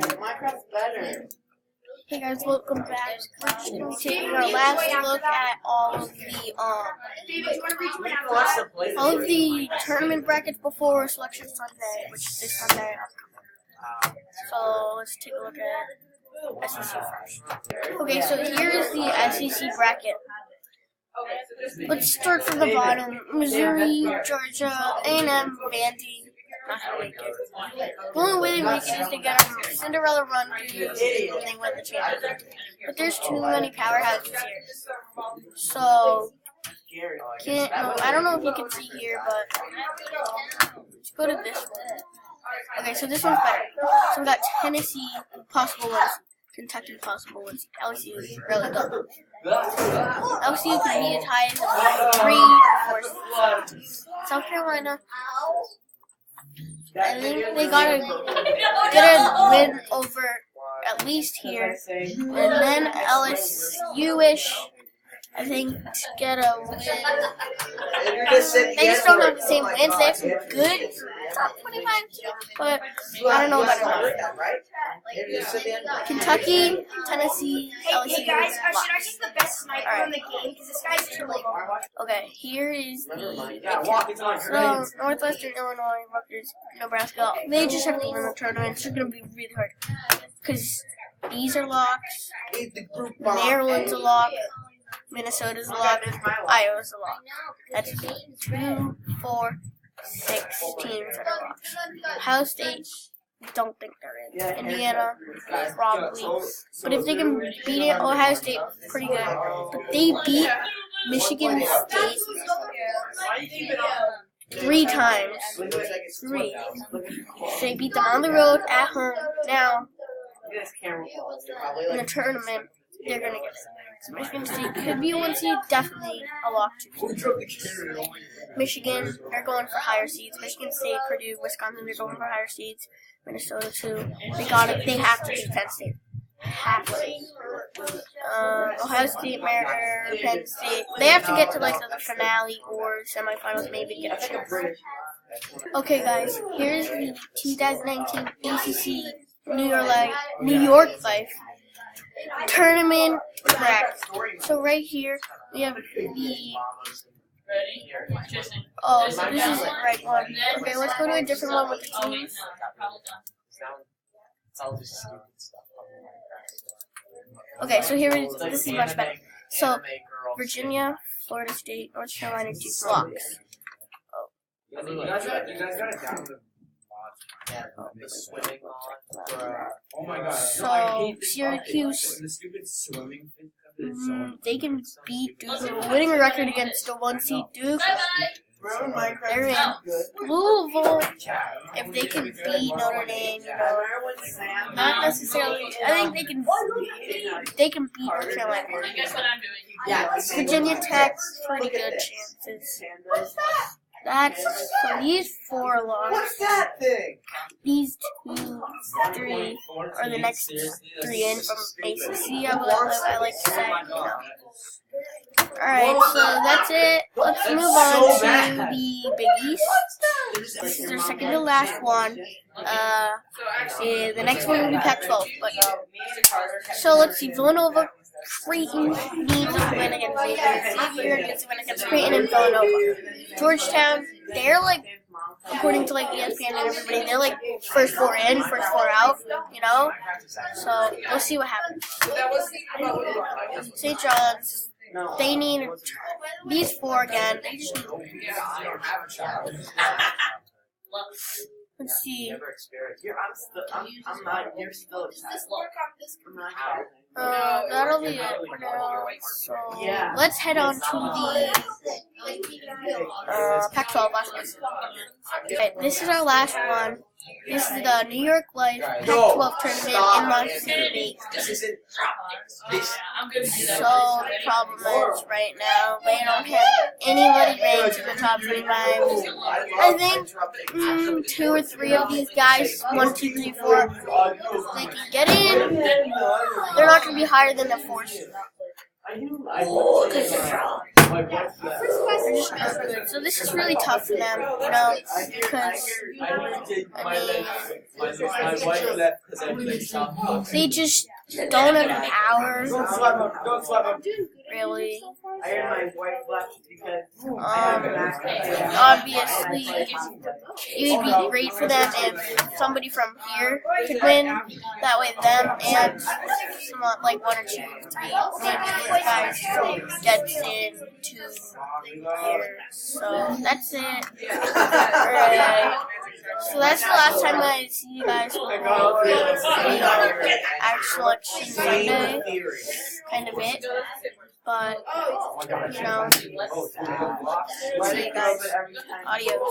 Minecraft's better. Hey guys, welcome back. We're going to be taking our last look at all of the tournament brackets before Selection Sunday, which is this Sunday. So let's take a look at SEC first. Okay, so here is the SEC bracket. Let's start from the bottom. Missouri, Georgia, A&M, Vandy. Not how to make it. The only way they make it is to get a Cinderella run and they win the championship. But there's too many powerhouses here. So, I don't know if you can see here, but let's go to this one. Okay, so this one's better. So we got Tennessee, possible wins. Kentucky, possible wins. LSU is really good. LSU could be as high as 3 or 4. South Carolina, I think they gotta get a win over at least here, and then LSU-ish, I think, get a win. They just don't have the same wins. They have some good top 25, but I don't know about it. Kentucky, Tennessee, LSU. Guys, should I take the best sniper in the game? Because this guy's killing. Okay, here is the so Northwestern Illinois, Rutgers, Nebraska. They just have to win the tournament. It's going to be really hard because these are locks. Maryland's a lock. Minnesota's a lock. Iowa's a lock. That's 2, 4, 6 teams that are locks. Ohio State, don't think they're in. Indiana, probably. But if they can beat it, Ohio State, pretty good. But they beat Michigan State 3 times. 3. They beat them on the road, at home. Now, in the tournament, they're going to get it. So Michigan State could be a 1 seed, definitely a lock to Michigan, they're going for higher seeds. Michigan State, Purdue, Wisconsin, they're going for higher seeds. Minnesota too. They got it. They have to beat Penn State. Have to. Ohio State, Maryland, Penn State. They have to get to like the finale or semifinals, maybe get a chance. Okay, guys. Here's the 2019 ACC New York Life tournament bracket. So right here we have the. Oh, so this is the right one. Okay, let's go to a different one with the teams. Okay, so here it is. This is much better. So, Virginia, Florida State, North Carolina, 2 blocks. So, Syracuse, they can beat Duke. Winning a record against the 1 seed Duke. They're in. Louisville, if they can beat Notre Dame, not necessarily. I think they can beat North Carolina. Virginia Tech, pretty good chances. So these 4 losses. These 2, 3 are the next 3 in from ACC. I like to say, Alright, so that's it. Let's move on to the Big East. This is our second to last one. The next one will be Pac-12. So let's see. Villanova, Creighton needs to win against Xavier. Xavier needs to win against Creighton and Villanova. Georgetown, they're like, according to like ESPN and everybody, they're like first 4 in, first 4 out, So we'll see what happens. St. John's, they need these 4 again. They just need. Let's see. That'll be it for now. So let's head on to the Pac-12 last one. Okay, this is our last one. This is the New York Life Pac-12 tournament in Washington State. So the problem is right now they don't have anybody ranked in the top 25. I think 2 or 3 of these guys, 1, 2, 3, 4, they can get in. They're not going to be higher than the 4 seed. They're just not good. So this is really tough for them, you know, because they just don't have power, really. Obviously, it would be great for them if somebody from here could win. That way, them and someone like 1 or 2 or 3 maybe these guys gets into here. So that's it. Alright. So that's the last time I see you guys for the actual election Sunday. Kind of it. But, you know, see you guys. Adios.